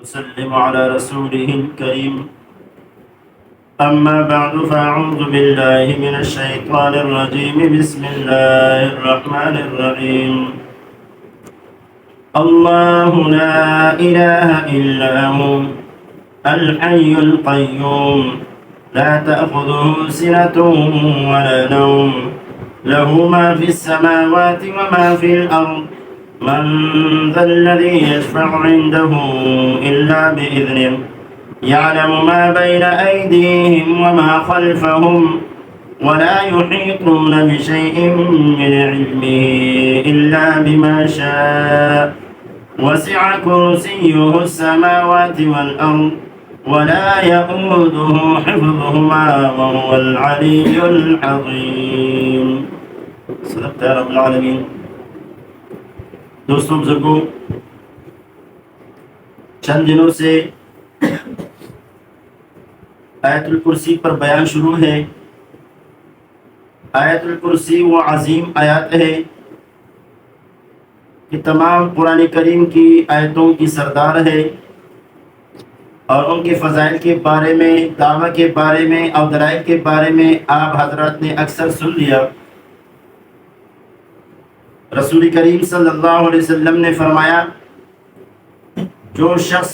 وسلم على رسوله الكريم. أما بعد فأعوذ بالله من الشيطان الرجيم. بسم الله الرحمن الرحيم. الله لا إله إلا هو الحي القيوم لا تأخذه سنة ولا نوم له ما في السماوات وما في الأرض من ذا الذي يشفع عنده إلا بإذنه يعلم ما بين أيديهم وما خلفهم ولا يحيطون بشيء من علمه إلا بما شاء وسع كرسيه السماوات والأرض ولا يؤوده حفظهما وهو العلي العظيم. صدقت يا رب العالمين. دوستوں بزرگوں، چند دنوں سے آیت الکرسی پر بیان شروع ہے. آیت الکرسی وہ عظیم آیات ہے کہ تمام قرآن کریم کی آیتوں کی سردار ہے اور ان کے فضائل کے بارے میں، دعویٰ کے بارے میں اور دلائل کے بارے میں آپ حضرات نے اکثر سن لیا. رسول کریم صلی اللہ علیہ وسلم نے فرمایا، جو شخص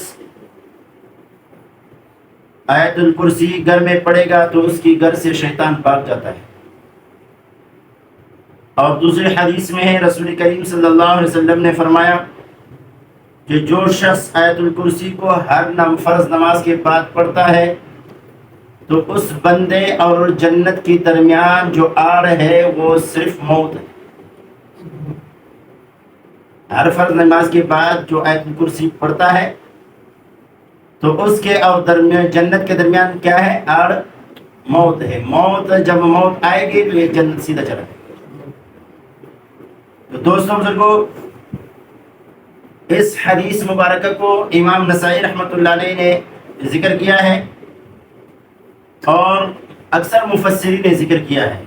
آیت الکرسی گھر میں پڑھے گا تو اس کی گھر سے شیطان بھاگ جاتا ہے. اور دوسری حدیث میں ہے، رسول کریم صلی اللہ علیہ وسلم نے فرمایا کہ جو شخص آیت الکرسی کو ہر فرض نماز کے بعد پڑھتا ہے تو اس بندے اور جنت کے درمیان جو آڑ ہے وہ صرف موت ہے. ہر فرض نماز کے بعد جو آیت الکرسی پڑھتا ہے تو اس کے اور جنت کے درمیان کیا ہے؟ آڑ موت ہے. موت جب موت آئے گی تو یہ جنت سیدھا چلا ہے. تو دوستوں بزرگوں، اس حدیث مبارکہ کو امام نسائی رحمۃ اللہ علیہ نے ذکر کیا ہے اور اکثر مفسرین نے ذکر کیا ہے.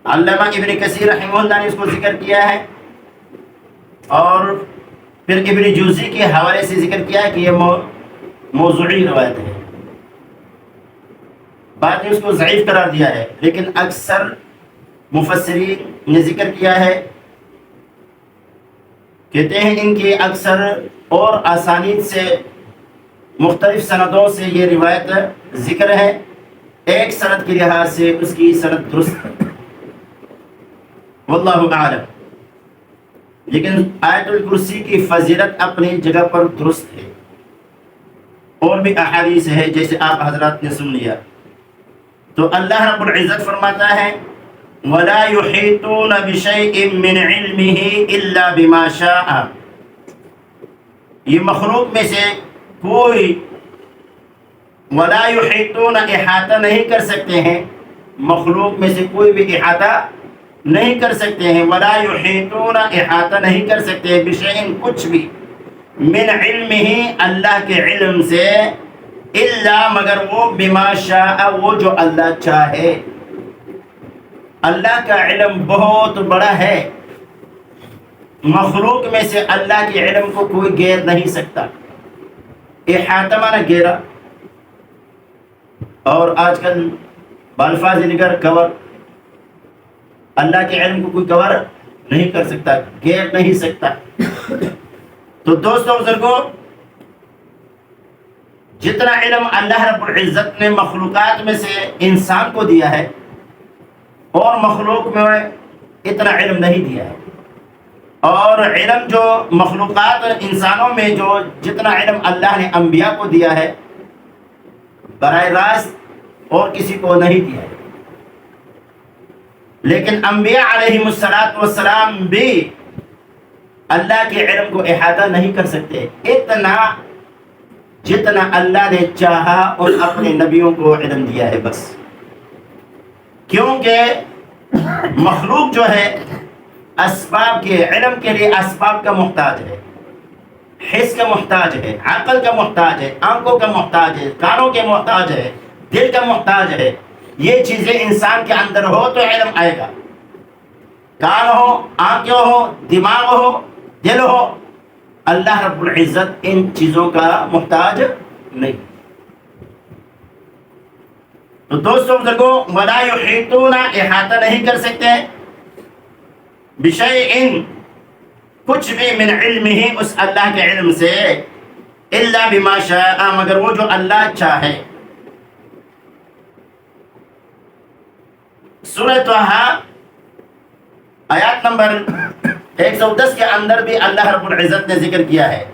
علامہ ابن کثیر رحمہ اللہ نے اس کو ذکر کیا ہے اور پھر ابن جوزی کے حوالے سے ذکر کیا ہے کہ یہ موضوعی روایت ہے. بعد میں اس کو ضعیف قرار دیا ہے، لیکن اکثر مفسرین نے ذکر کیا ہے، کہتے ہیں ان کی اکثر اور اسانید سے مختلف سندوں سے یہ روایت ذکر ہے. ایک سند کے لحاظ سے اس کی سند درست ہے، واللہ اعلم. لیکن آیت الکرسی کی فضیلت اپنی جگہ پر درست ہے. اور بھی احادیث ہے جیسے آپ حضرات نے سن لیا. تو اللہ رب العزت فرماتا ہے، وَلَا يُحِيطُونَ بِشَيْءٍ مِّنْ عِلْمِهِ إِلَّا بِمَا شَاءَ. یہ مخلوق میں سے کوئی وَلَا يُحِيطُونَ احاطہ نہیں کر سکتے ہیں، مخلوق میں سے کوئی بھی احاطہ نہیں کر سکتے ہیں. وَلَا يُحِيطُونَ احاطہ نہیں کر سکتے بِشَيْءٍ کچھ بھی، من علمه اللہ کے علم سے، الا مگر وہ بما شاء وہ جو اللہ چاہے. اللہ کا علم بہت بڑا ہے، مخلوق میں سے اللہ کے علم کو کوئی گیر نہیں سکتا. احاطہ مانا گیرا، اور آج کل بالفاظ نگر کور. اللہ کے علم کو کوئی کور نہیں کر سکتا، گیر نہیں سکتا. تو دوستوں بزرگوں، جتنا علم اللہ رب العزت نے مخلوقات میں سے انسان کو دیا ہے اور مخلوق میں اتنا علم نہیں دیا ہے. اور علم جو مخلوقات انسانوں میں جو جتنا علم اللہ نے انبیاء کو دیا ہے براہ راست اور کسی کو نہیں دیا ہے. لیکن انبیاء علیہم السلام بھی اللہ کے علم کو احاطہ نہیں کر سکتے، اتنا جتنا اللہ نے چاہا اور اپنے نبیوں کو علم دیا ہے بس. کیونکہ مخلوق جو ہے اسباب کے علم کے لیے اسباب کا محتاج ہے، حس کا محتاج ہے، عقل کا محتاج ہے، آنکھوں کا محتاج ہے، کانوں کے محتاج ہے، دل کا محتاج ہے. یہ چیزیں انسان کے اندر ہو تو علم آئے گا. کان ہو، آنکھیں ہو، دماغ ہو، دل ہو، اللہ رب العزت ان چیزوں کا محتاج نہیں. تو دوستوں بزرگوں، ولا یحیطون احاطہ نہیں کر سکتے بشیء کچھ بھی من علمہ اس اللہ کے علم سے الا بما شاء مگر وہ جو اللہ چاہے. سورہ طہ آیات نمبر 110 کے اندر بھی اللہ رب العزت نے ذکر کیا ہے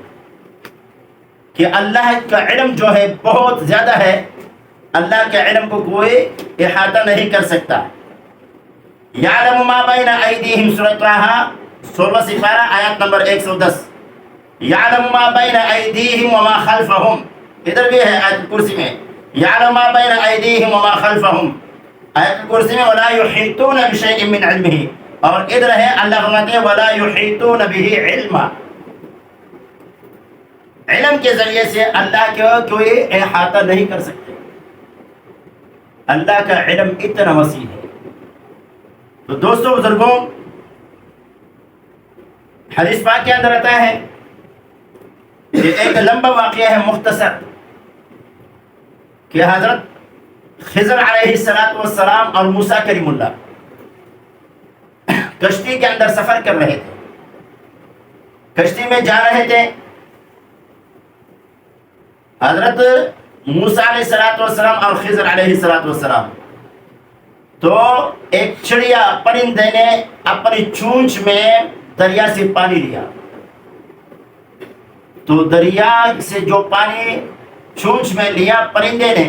کہ اللہ کا علم جو ہے بہت زیادہ ہے. اللہ کے علم کو کوئی احاطہ نہیں کر سکتا. یعلم ما بین ایدیہم، سورۃ طہ 16 سپارہ آیات نمبر 110. یعلم ما بین ایدیہم وما خلفہم، ادھر بھی ہے آیت الکرسی میں یعلم ما بین ایدیہم وما خلفہم، آیت الکرسی میں ولا یحیطون بشیء من علمہ، اور ادھر ہے اللہ فرماتے ہیں ولا یحیطون بہ علما. علم کے ذریعے سے اللہ کو کوئی احاطہ نہیں کر سکتے. اللہ کا علم اتنا وسیع ہے. تو دوستوں بزرگوں، حدیث پاک کے اندر آتا ہے کہ ایک لمبا واقعہ ہے مختصر، کہ حضرت خضر علیہ السلام اور موسیٰ کلیم اللہ کشتی کے اندر سفر کر رہے تھے. کشتی میں جا رہے تھے. حضرت موسیٰ علیہ السلام اور خضر علیہ السلام، تو ایک چڑیا پرندے نے اپنی چونچ میں دریا سے پانی لیا. تو دریا سے جو پانی چونچ میں لیا پرندے نے،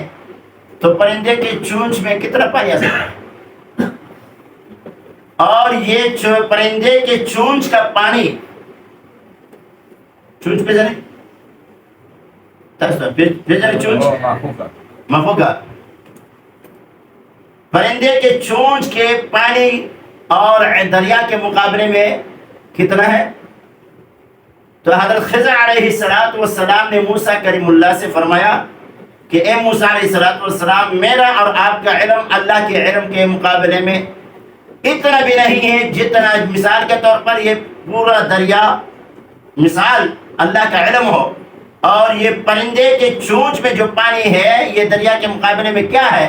تو پرندے کی چونچ میں کتنا پانی آ سکتا ہے؟ اور یہ پرندے کے چونچ کا پانی چونچ پہ جانے مفوگا، پرندے کے چونچ کے پانی اور دریا کے مقابلے میں کتنا ہے؟ تو حضرت خضر علیہ السلام نے موسیٰ کلیم اللہ سے فرمایا کہ اے موسیٰ علیہ السلام، میرا اور آپ کا علم اللہ کے علم کے مقابلے میں اتنا بھی نہیں ہے جتنا مثال کے طور پر یہ پورا دریا مثال اللہ کا علم ہو، اور یہ پرندے کے چونچ میں جو پانی ہے یہ دریا کے مقابلے میں کیا ہے؟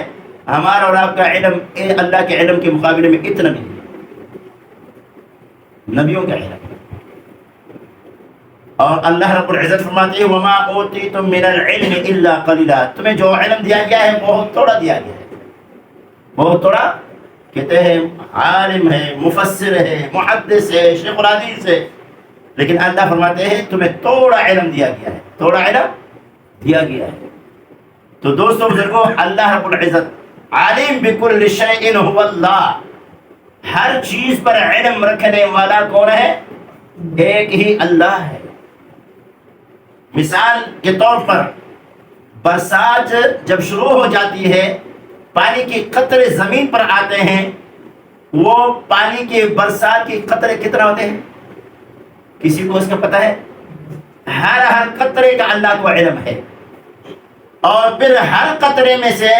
ہمارا اور آپ کا علم اللہ کے علم کے مقابلے میں اتنا نہیں ہے، نبیوں کا علم. اور اللہ رب العزت فرماتے ہیں وما اوتیتم من العلم الا قلیلا، تمہیں جو علم دیا گیا ہے بہت تھوڑا دیا گیا ہے، بہت تھوڑا. کہتے ہیں عالم ہے، مفسر ہے، محدث ہے، شیخ الحدیث ہے، لیکن اللہ فرماتے ہیں تمہیں تھوڑا علم دیا گیا ہے، تھوڑا علم دیا گیا ہے. تو دوستوں بزرگوں، اللہ رب العزت عالم بکل شیء هو اللہ، ہر چیز پر علم رکھنے والا کون ہے؟ ایک ہی اللہ ہے. مثال کے طور پر برسات جب شروع ہو جاتی ہے، پانی کے قطرے زمین پر آتے ہیں، وہ پانی کے برسات کے قطرے کتنا ہوتے ہیں؟ کسی کو اس کا پتہ ہے؟ ہر قطرے کا اللہ کو علم ہے. اور پھر ہر قطرے میں سے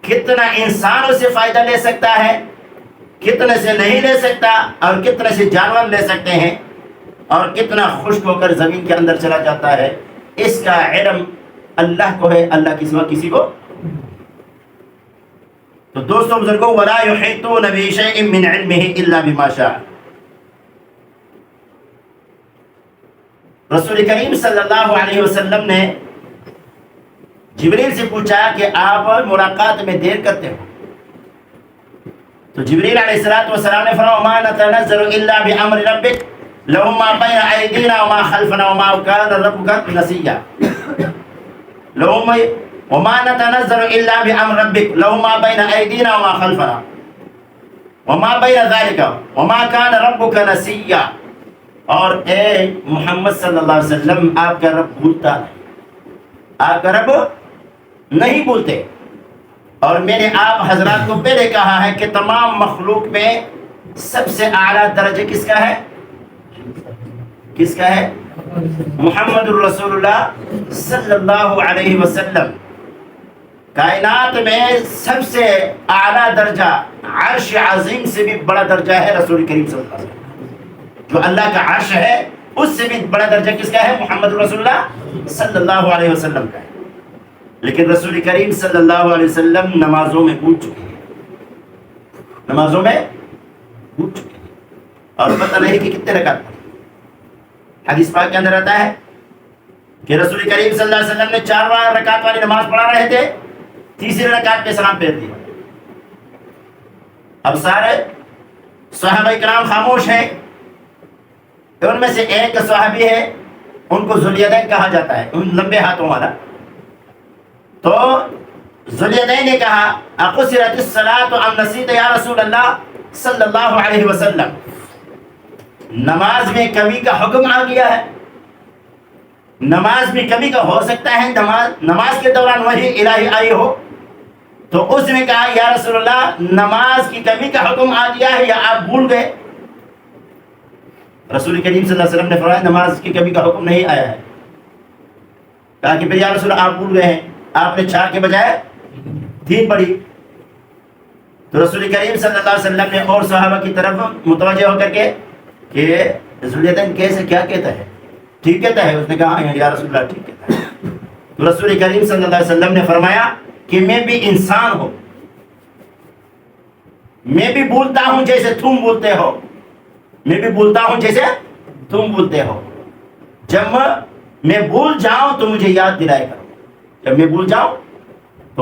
کتنا انسان اسے فائدہ لے سکتا ہے، کتنے سے نہیں لے سکتا، اور کتنے سے جانور لے سکتے ہیں، اور کتنا خشک ہو کر زمین کے اندر چلا جاتا ہے، اس کا علم اللہ کو ہے، اللہ کے سوا کسی کو. تو دوستوں بزرگوں، ولا یحیطون بشیء من علمہ الا بما شاء. رسول کریم صلی اللہ علیہ وسلم نے جبریل سے پوچھا کہ آپ ملاقات میں دیر کرتے ہو. تو جبریل علیہ السلام نے فرمایا ما نتنزل الا بامر ربک لہ ما بین ایدینا وما خلفنا وما کان ربک نسیا. وما نتنزل الا بامر ربک لہ ما بین ایدینا وما خلفنا وما بین ذلک وما کان ربک نسیا. اور اے محمد صلی اللہ علیہ وسلم، آپ کا رب بھولتا نہیں، آپ کا رب نہیں بھولتے. اور میں نے آپ حضرات کو پہلے کہا ہے کہ تمام مخلوق میں سب سے اعلیٰ درجہ کس کا ہے؟ کس کا ہے؟ محمد الرسول اللہ صلی اللہ علیہ وسلم. کائنات میں سب سے اعلیٰ درجہ، عرش عظیم سے بھی بڑا درجہ ہے رسول کریم صلی اللہ علیہ وسلم. جو اللہ کا عرش ہے اس سے بھی بڑا درجہ کس کا ہے؟ محمد رسول اللہ صلی اللہ علیہ وسلم کا ہے۔ لیکن رسول کریم صلی اللہ علیہ وسلم نمازوں میں بھول چکے ہیں، نمازوں میں بھول چکے ہیں، اور پتہ نہیں کہ کتنے رکعت پڑھی۔ حدیث پاک کے اندر آتا ہے کہ رسول کریم صلی اللہ علیہ وسلم نے 4 رکعت والی نماز پڑھا رہے تھے، تیسری رکعت پہ سلام پھیر دیا۔ اب سارے صحابہ کرام خاموش ہیں، ان میں سے ایک صحابی ہے، ان کو ذوالیدین کہا جاتا ہے، ان لمبے ہاتھوں والا۔ تو ذوالیدین نے کہا اقصرت الصلاۃ ام نسیت یا رسول اللہ صلی اللہ علیہ وسلم، نماز میں کمی کا حکم آ گیا ہے، نماز میں کمی کا ہو سکتا ہے، نماز کے دوران وحی الہی آئی ہو۔ تو اس نے کہا یا رسول اللہ نماز کی کمی کا حکم آ گیا ہے یا آپ بھول گئے؟ رسول کریم صلی اللہ علیہ وسلم نے فرمایا نماز کی کمی کا حکم نہیں آیا ہے۔ کہا کہ پھر یا رسول اللہ آپ بھول گئے ہیں، آپ نے 4 کے بجائے 3 پڑھی۔ تو رسول کریم صلی اللہ علیہ وسلم نے اور صحابہ کی طرف متوجہ ہو کر کے کہ ذوالیدین کیسے کیا کہتا ہے، ٹھیک کہتا ہے؟ اس نے کہا یا رسول اللہ ٹھیک کہتا ہے۔ تو رسول کریم صلی اللہ علیہ وسلم نے فرمایا کہ میں بھی انسان ہوں، میں بھی بھولتا ہوں جیسے تم بھولتے ہو، میں بھی بھولتا ہوں جیسے تم بھولتے ہو۔ جب میں بھول جاؤں تو مجھے یاد دلایا کرو، جب میں بھول جاؤں تو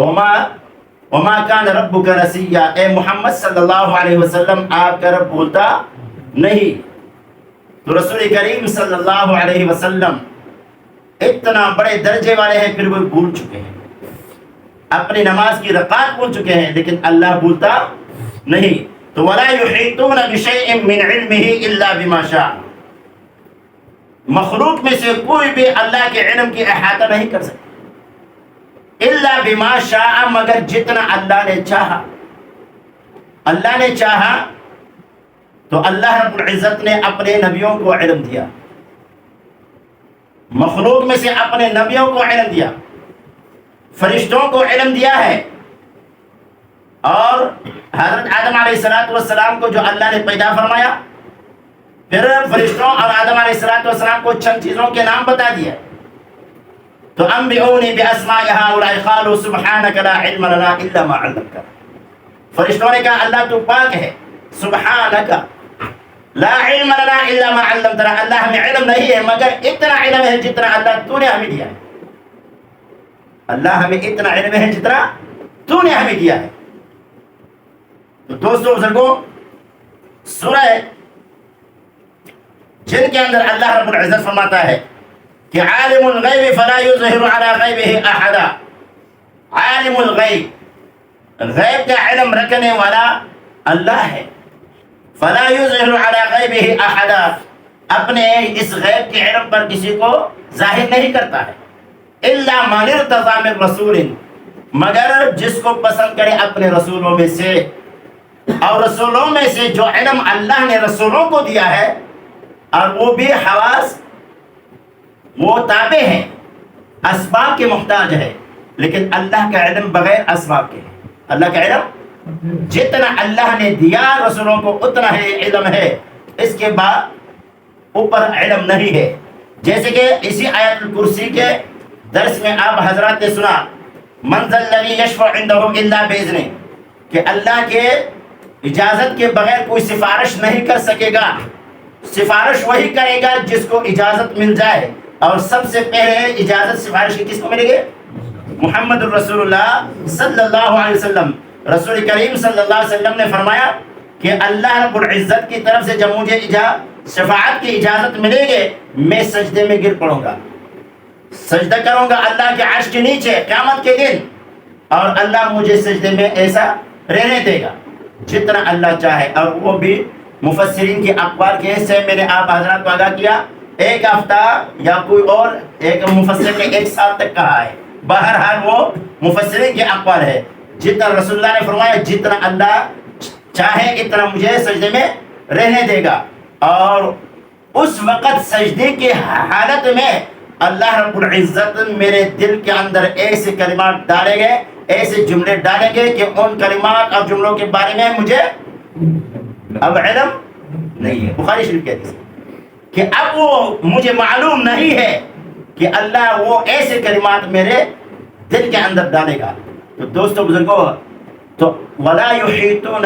وما کان ربک نسیا، اے محمد صلی اللہ علیہ وسلم آپ کا رب بھولتا نہیں۔ تو رسول کریم صلی اللہ علیہ وسلم اتنا بڑے درجے والے ہیں، پھر وہ بھول چکے ہیں، اپنی نماز کی رکعت بھول چکے ہیں، لیکن اللہ بھولتا نہیں۔ تو وَلَا يُحِيطُونَ بِشَيْءٍ مِّنْ عِلْمِهِ إِلَّا بِمَا شَاءَ، مخلوق میں سے کوئی بھی اللہ کے علم کی احاطہ نہیں کر سکتا، الا بما شاء، مگر جتنا اللہ نے چاہا۔ اللہ نے چاہا تو اللہ رب العزت نے اپنے نبیوں کو علم دیا، مخلوق میں سے اپنے نبیوں کو علم دیا، فرشتوں کو علم دیا ہے، اور حضرت آدم علیہ السلام کو جو اللہ نے پیدا فرمایا، پھر فرشتوں اور آدم علیہ السلام کو چند چیزوں کے نام بتا دیا۔ تو انبئونی باسماء هؤلاء قالوا سبحانك لا علم لنا الا ما علمتنا، فرشتوں نے کہا اللہ تو پاک ہے، سبحانك لا علم لنا الا ما علمتنا، اللہ ہمیں علم نہیں ہے مگر اتنا علم ہے جتنا اللہ تو نے ہمیں دیا ہے، اللہ ہمیں اتنا علم ہے جتنا تو نے ہمیں دیا ہے۔ تو دوستو بزرگوں، سورہ جن کے اندر اللہ رب العزت فرماتا ہے کہ عالم الغیب فلا یظہر علی غیبہ احدا، عالم الغیب، غیب کا علم رکھنے والا اللہ ہے، فلا یظہر علی غیبہ احدا، اپنے اس غیب کے علم پر کسی کو ظاہر نہیں کرتا ہے، الا من ارتضی من رسول، مگر جس کو پسند کرے اپنے رسولوں میں سے، اور رسولوں میں سے جو علم اللہ نے رسولوں کو دیا ہے، اور وہ بھی حواس، وہ تابع ہیں، اسباب کے محتاج ہے، لیکن اللہ کا علم بغیر اسباب کے ہے۔ اللہ کا علم جتنا اللہ نے دیا رسولوں کو اتنا ہے علم ہے، اس کے بعد اوپر علم نہیں ہے۔ جیسے کہ اسی آیت الکرسی کے درس میں آپ حضرات نے سنا من ذا الذی یشفع عندہ الا باذنہ، کہ اللہ کے اجازت کے بغیر کوئی سفارش نہیں کر سکے گا، سفارش وہی کرے گا جس کو اجازت مل جائے، اور سب سے پہلے اجازت سفارش کی کس کو ملے گی؟ محمد الرسول اللہ صلی اللہ علیہ وسلم۔ رسول کریم صلی اللہ علیہ وسلم نے فرمایا کہ اللہ رب العزت کی طرف سے جب مجھے شفاعت کی اجازت ملے گی، میں سجدے میں گر پڑوں گا، سجدہ کروں گا اللہ کے عرش کے نیچے قیامت کے دن، اور اللہ مجھے سجدے میں ایسا رہنے دے گا جتنا اللہ چاہے۔ اور وہ بھی مفسرین کے اقوال کے حصے میں نے آپ حضرات کو آگاہ کیا، 1 ہفتہ یا کوئی اور ایک مفسر نے 1 سال تک کہا ہے، بہرحال وہ مفسرین کے اقوال ہے۔ جتنا رسول اللہ نے فرمایا جتنا اللہ چاہے اتنا مجھے سجدے میں رہنے دے گا، اور اس وقت سجدے کی حالت میں اللہ رب العزت میرے دل کے اندر ایسے کلمات ڈالیں گے، ایسے جملے ڈالیں گے کہ ان کلمات اور جملوں کے بارے میں مجھے اب علم نہیں ہے۔ بخاری شریف کے حدیث کہ اب وہ مجھے معلوم نہیں ہے کہ اللہ وہ ایسے کلمات میرے دل کے اندر ڈالے گا. تو دوستو بزرگوں، تو ولا يحيطون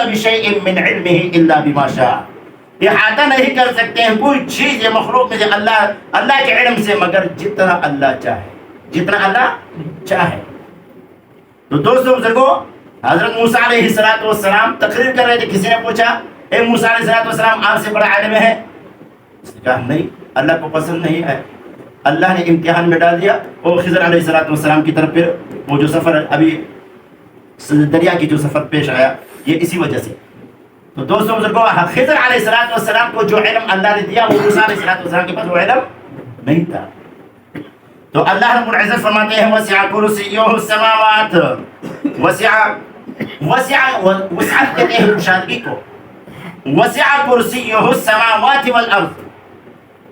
بشيء من علمه الا بما شاء، احاطہ نہیں کر سکتے ہیں کوئی چیز یہ مخلوق میں سے اللہ کے علم سے مگر جتنا اللہ چاہے، جتنا اللہ چاہے. تو دوستو بزرگوں، حضرت موسیٰ علیہ السلام تقریر کر رہے تھے. کسی نے پوچھا اے موسیٰ علیہ السلام آپ سے بڑا عالم ہے؟ اس نے کہا نہیں، اللہ کو پسند نہیں ہے. اللہ نے امتحان میں ڈال دیا. اور خضر علیہ السلام کی طرف پھر وہ جو سفر ابھی دریا کی جو سفر پیش آیا یہ اسی وجہ سے. تو دوستوں بزرگوں، خضر علیہ السلام کو جو علم اللہ نے دیا وہ موسیٰ علیہ السلام کے پاس وہ علم نہیں تھا. تو اللہ رب العزت فرماتے ہیں وسع کرسیہ السماوات، وسعت کہتے ہیں کشادگی کو. وسع کرسیہ السماوات والارض،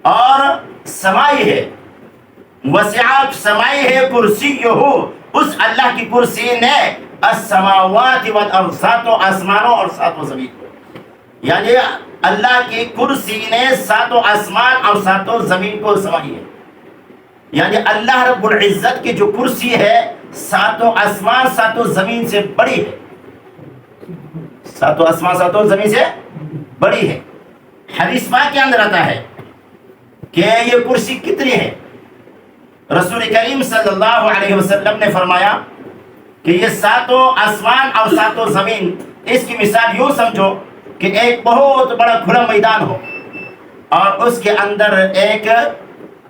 اور سمائی ہے، وسع سمائی ہے کرسیہ، اس اللہ کی کرسی نے السماوات والارض، ساتوں آسمانوں اور ساتوں زمین کو. یعنی اللہ کی کرسی نے ساتوں آسمان اور ساتوں زمین کو سمائی ہے. یعنی اللہ رب العزت کی جو کرسی ہے ساتوں آسمان ساتوں زمین سے بڑی ہے، ساتوں آسمان ساتوں زمین سے بڑی ہے. حدیث پاک کے اندر آتا ہے کہ یہ کرسی کتنی ہے. رسول کریم صلی اللہ علیہ وسلم نے فرمایا کہ یہ ساتوں آسمان اور ساتوں زمین، اس کی مثال یوں سمجھو کہ ایک بہت بڑا کھلا میدان ہو اور اس کے اندر ایک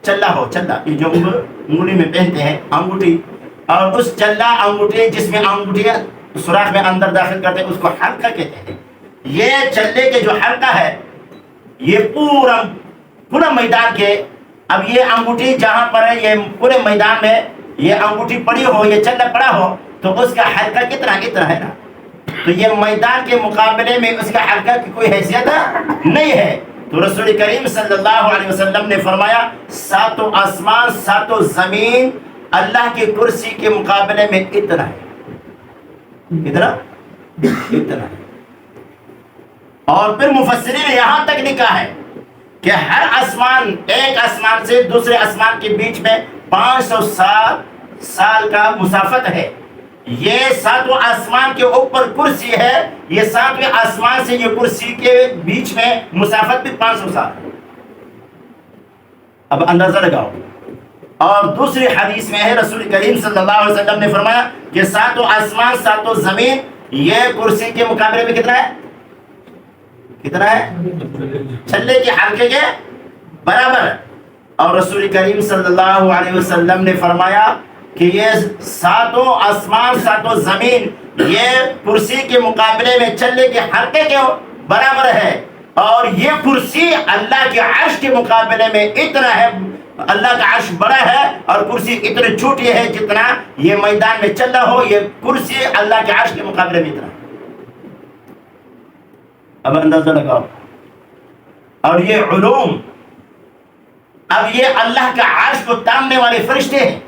چلا ہو. چلا یہ جو انگلی میں پہنتے ہیں انگوٹھی، اور اس چلا انگوٹھی جس میں انگوٹھیاں سوراخ میں اندر داخل کرتے ہیں اس کو حلقہ کہتے ہیں. یہ چلے کے جو حلقہ ہے یہ پورا میدان کے، اب یہ انگوٹھی جہاں پر ہے یہ پورے میدان میں یہ انگوٹھی پڑی ہو، یہ چلا پڑا ہو تو اس کا حلقہ کتنا ہے نا. تو یہ میدان کے مقابلے میں اس کا حلقہ کی کوئی حیثیت نہیں ہے. تو رسول کریم صلی اللہ علیہ وسلم نے فرمایا ساتوں آسمان ساتوں زمین اللہ کی کرسی کے مقابلے میں اتنا ہے، اتنا ہے. اور پھر مفسرین نے یہاں تک لکھا ہے کہ ہر آسمان، ایک آسمان سے دوسرے آسمان کے بیچ میں 507 سال کا مسافت ہے. یہ ساتوں آسمان کے اوپر کرسی ہے، یہ ساتویں آسمان سے یہ کرسی کے بیچ میں مسافت بھی 500 سال. اب اندازہ لگاؤ. اور دوسری حدیث میں ہے رسول کریم صلی اللہ علیہ وسلم نے فرمایا کہ ساتوں آسمان ساتوں زمین یہ کرسی کے مقابلے میں کتنا ہے؟ چھلے کے حلقے کے برابر. اور رسول کریم صلی اللہ علیہ وسلم نے فرمایا کہ یہ ساتوں آسمان ساتوں زمین یہ کرسی کے مقابلے میں چھلے کے حلقے کے برابر ہے. اور یہ کرسی اللہ کے عرش کے مقابلے میں اتنا ہے، اللہ کا عرش بڑا ہے اور کرسی اتنی چھوٹی ہے جتنا یہ میدان میں چلا ہو، یہ کرسی اللہ کے عرش کے مقابلے میں اتنا. اب اندازہ لگاؤ. اور یہ علوم، اب یہ اللہ کا عرش کو تامنے والے فرشتے ہیں.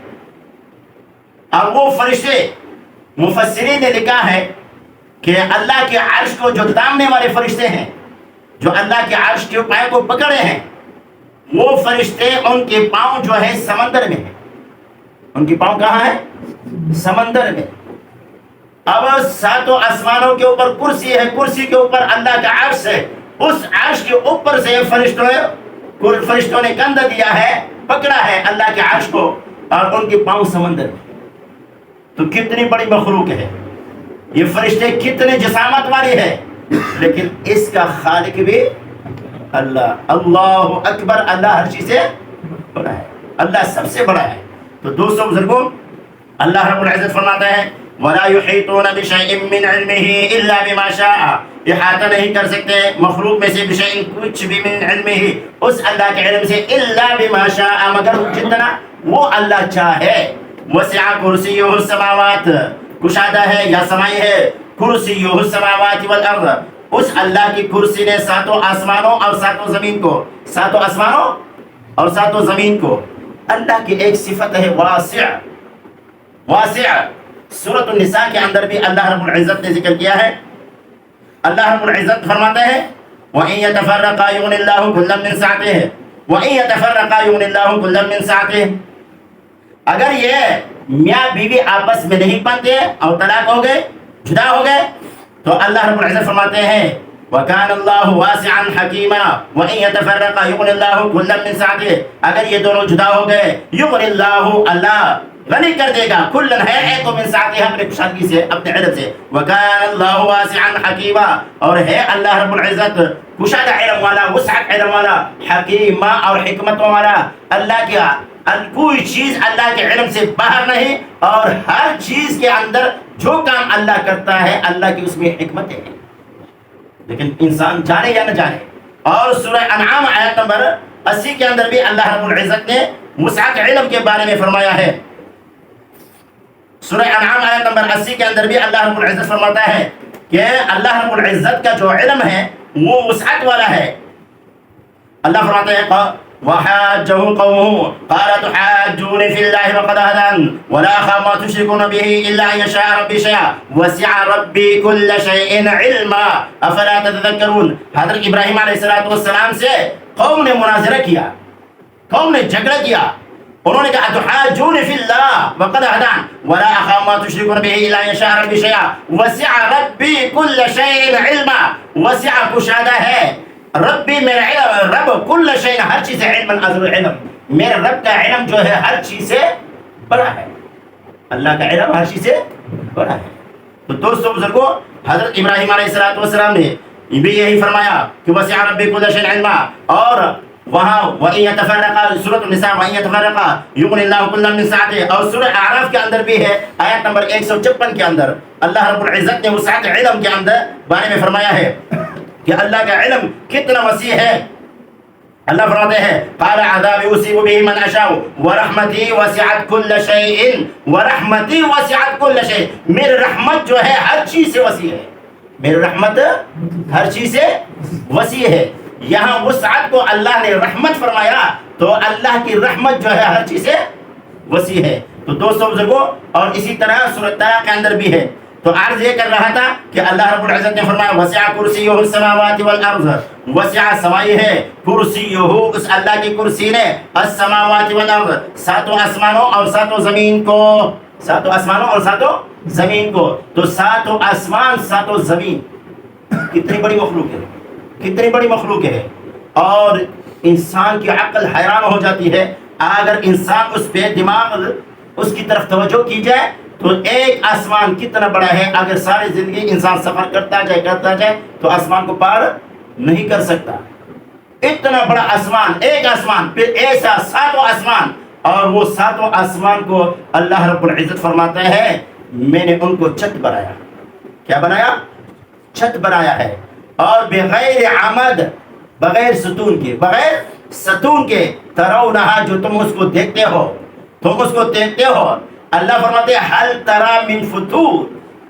اور وہ فرشتے مفسرین نے لکھا ہے کہ اللہ کے عرش کو جو تامنے والے فرشتے ہیں، جو اللہ کے عرش کے پائے کو پکڑے ہیں، وہ فرشتے ان کے پاؤں جو ہے سمندر میں ہیں. ان کے پاؤں کہاں ہیں؟ سمندر میں. اب ساتوں آسمانوں کے اوپر کرسی ہے، کرسی کے اوپر اللہ کا عرش ہے. اس عرش کے اوپر سے فرشتوں نے کندھا دیا ہے، پکڑا ہے اللہ کے عرش کو، اور ان کے پاؤں سمندر میں. تو کتنی بڑی مخلوق ہے یہ، فرشتے کتنے جسامت والے ہیں، لیکن اس کا خالق بھی اللہ. اللہ اکبر، اللہ ہر چیز سے بڑا ہے، اللہ سب سے بڑا ہے. تو دوستو بزرگوں، اللہ رب العزت فرماتا ہے وَلَا يُحِيطُونَ بِشَيْءٍ مِّنْ عِلْمِهِ إِلَّا بِمَا شَاءَ، احاطہ نہیں کر سکتے مخلوق میں سے بشیء کچھ بھی من علمه، اس اللہ کے علم سے، الا بما شاء مگر جتنا وہ اللہ چاہے. وسع کرسیہ السماوات، کشادہ ہے یا سمائی ہے، کرسیہ السماوات والارض، اس اللہ کی کرسی نے ساتوں آسمانوں اور ساتوں زمین کو، ساتوں آسمانوں اور ساتوں زمین کو. اللہ کی ایک صفت ہے واسع. واسع سورۃ النساء کے اندر بھی اللہ رب العزت نے ذکر کیا ہے. اللہ رب العزت فرماتا ہے وَإِن يَتَفَرَّقَا يُغْنِ اللَّهُ كُلًّا مِّن سَعَتِهِ وَإِن يَتَفَرَّقَا يُغْنِ اللَّهُ كُلًّا مِّن سَعَتِهِ. اگر یہ میاں بیوی آپس میں نہیں بنتے اور طلاق ہو گئے، جدا ہو گئے، تو اللہ رب العزت فرماتے ہیں وَكَانَ اللَّهُ وَاسِعًا حَكِيمًا وَإِن يَتَفَرَّقَا يُغْنِ اللَّهُ كُلًّا مِّن سَعَتِهِ. اگر یہ دونوں جدا ہو گئے، یغنی اللہ، اللہ غنی کر دے گا، کلن ہے ایک کو من سعتہ، اپنے کشادگی سے، اپنے علم سے. وَكَانَ اللَّهُ وَاسِعًا حَكِيمًا، اور ہے اللہ رب العزت کشادہ علم والا، وسعت علم والا، حکیمہ اور حکمت والا. اللہ کی کوئی چیز اللہ کے علم سے باہر نہیں، اور ہر چیز کے اندر جو کام اللہ کرتا ہے اللہ کی اس میں حکمتیں ہیں، لیکن انسان جانے یا نہ جانے. اور سورہ انعام آیت نمبر 80 کے اندر بھی اللہ رب العزت نے وسعت علم کے بارے میں فرمایا ہے. سورہ انعام آیت نمبر 80 کے اندر بھی اللہ رب العزت فرماتا ہے کہ اللہ رب العزت کا جو علم ہے وہ وسعت والا ہے. اللہ فرماتا ہے وَحَاجَّهُ قَوْمُهُ قَالَ تُحَاجُّونِي فِي اللَّهِ وَقَدْ هَدَانِ وَلَا أَخَافُ مَا تُشْرِكُونَ بِهِ إِلَّا أَن يَشَاءَ رَبِّي شَيْئًا وَسِعَ رَبِّي كُلَّ شَيْءٍ عِلْمًا أَفَلَا تَتَذَكَّرُونَ. حضرت ابراہیم علیہ السلام سے قوم نے مناظرہ کیا، قوم نے جھگڑا کیا. انہوں نے کہا تحاجون فی اللہ وقد ہدان ولا اخاف ما تشركون به الا ان يشاء ربي شيئا وسع ربي كل شيء علما. وسع کشادہ ہے ربی میرا علم، رب کل شيء ہر چیز سے، علما ازل علم، میرے رب کا علم جو ہے ہر چیز سے بڑا ہے. اللہ کا علم ہر چیز سے بڑا ہے. تو دوستو بزرگوں، حضرت ابراہیم علیہ السلام نے بھی یہی فرمایا کہ وسع ربی کل شيء علما. اور وہاں وَإِن يَتَفَرَّقَا سورۃ النساء وَإِن يَتَفَرَّقَا يُغْنِ اللَّهُ كُلًّا مِّن سَعَتِهِ. اور سورہ اعراف کے اندر بھی ہے آیت نمبر 156 کے اندر اللہ رب العزت نے وسعت علم کے اندر بارے میں فرمایا ہے کہ اللہ کا علم کتنا وسیع ہے. اللہ فرماتے ہیں قال عذابی اصیب به من اشاء ورحمتی وسعت كل شيء ورحمتی وسعت كل شيء. میری رحمت جو ہے ہر چیز سے وسیع ہے، میری رحمت ہر چیز سے وسیع ہے. یہاں وسعت کو اللہ نے رحمت فرمایا، تو اللہ کی رحمت جو ہے ہر چیز سے وسیع ہے. تو دوستو بزرگوں، اور اسی طرح سورۃ طلاق کے اندر بھی ہے. تو عرض یہ کر رہا تھا کہ اللہ رب العزت نے فرمایا وسع کرسیہ السماوات والارض. وسع سمائی ہے، کرسیہ اس اللہ کی کرسی نے، السماوات والارض ساتوں آسمانوں اور ساتوں زمین کو، ساتوں آسمانوں اور ساتوں زمین کو. تو ساتوں آسمان ساتوں زمین کتنی بڑی مخلوق ہے، کتنی بڑی مخلوق ہے. اور انسان کی عقل حیران ہو جاتی ہے اگر انسان اس پہ دماغ اس کی طرف توجہ کی جائے تو ایک آسمان کتنا بڑا ہے. اگر ساری زندگی انسان سفر کرتا جائے تو آسمان کو پار نہیں کر سکتا. اتنا بڑا آسمان، ایک آسمان، پھر ایسا ساتوں آسمان. اور وہ ساتوں آسمان کو اللہ رب العزت فرماتا ہے میں نے ان کو چھت بنایا. کیا بنایا؟ چھت بنایا ہے. اور بغیر عمد، بغیر ستون کے، بغیر ستون کے، ترونہا جو تم اس کو دیکھتے ہو، تم اس کو دیکھتے ہو. اللہ فرماتے ہیں حل ترا من فطور،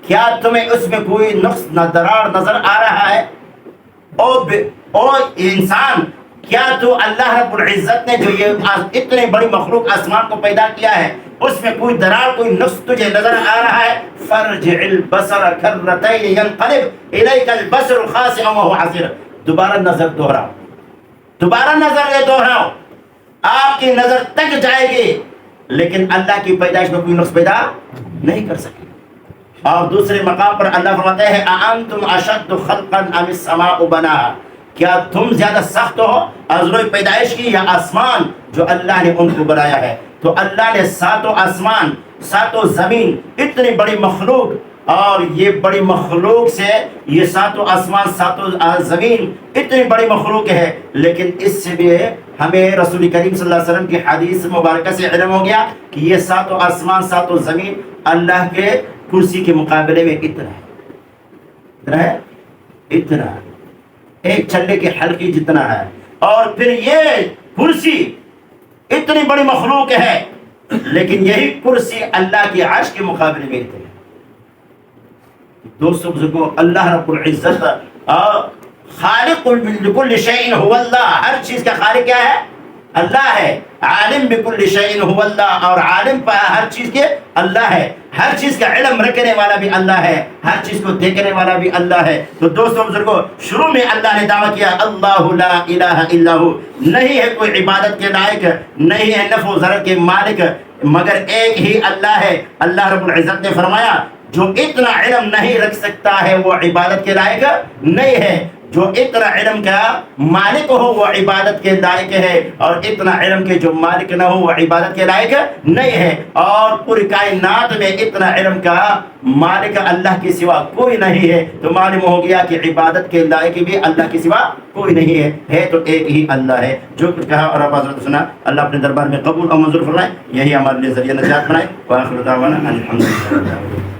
کیا تمہیں اس میں کوئی نقص درار نظر آ رہا ہے؟ او انسان، کیا تو اللہ رب العزت نے جو یہ اتنی بڑی مخلوق آسمان کو پیدا کیا ہے اس میں کوئی درار، کوئی نقص تجھے نظر آ رہا ہے؟ فرجع البصر کرتین ینقلب الیک البصر خاسئا وهو حسیر. دوبارہ نظر دوہراؤ، دوبارہ نظر یہ دوہراؤ، آپ کی نظر تک جائے گی لیکن اللہ کی پیدائش میں کوئی نقص پیدا نہیں کر سکے. اور دوسرے مقام پر اللہ فرماتے ہیں اانتم اشد خلقا ام السماء بناها، کیا تم زیادہ سخت ہو ازروی پیدائش کی یا آسمان جو اللہ نے ان کو بنایا ہے؟ تو اللہ نے ساتوں آسمان، ساتوں زمین، اتنی بڑی مخلوق، اور یہ بڑی مخلوق سے یہ ساتوں آسمان، ساتوں زمین اتنی بڑی مخلوق ہے، لیکن اس سے بھی ہمیں رسول کریم صلی اللہ علیہ وسلم کی حدیث مبارکہ سے علم ہو گیا کہ یہ ساتوں آسمان، ساتوں زمین اللہ کے کرسی کے مقابلے میں اتنا ہے، اتنا ہے، اتنا ایک چھلے کے حلقی جتنا ہے. اور پھر یہ کرسی اتنی بڑی مخلوق ہے لیکن یہی کرسی اللہ کی عرش کے مقابلے میں اتنا ہے. دوستو بزرگوں، اللہ رب العزت خالق لکل شیء هو اللہ، ہر چیز کا خالق کیا ہے؟ اللہ ہے. عالم بکل شیء هو اللہ, اور عالم ہر چیز کے اللہ ہے, ہر چیز کا علم رکھنے والا بھی اللہ ہے, ہر چیز کو دیکھنے والا بھی اللہ ہے. تو دوستوں بزرگوں, شروع میں اللہ نے دعویٰ کیا اللہ لا الہ الا ہو, نہیں ہے کوئی عبادت کے لائق, نہیں ہے نفع و ضرر کے مالک مگر ایک ہی اللہ ہے. اللہ رب العزت نے فرمایا جو اتنا علم نہیں رکھ سکتا ہے وہ عبادت کے لائق نہیں ہے, جو اتنا علم کا مالک ہو وہ عبادت کے لائق ہے, اور اتنا علم کے جو مالک نہ ہو وہ عبادت کے لائق نہیں ہے. اور پوری کائنات میں اتنا علم کا مالک اللہ کے سوا کوئی نہیں ہے. تو معلوم ہو گیا کہ عبادت کے لائق بھی اللہ کے سوا کوئی نہیں ہے تو ایک ہی اللہ ہے. جو کچھ کہا اور آپ حضرت سنا, اللہ اپنے دربار میں قبول اور منظور فرمائے, یہی ہمارے لیے ذریعہ نجات بنائے. وآخر دعوانا الحمدللہ.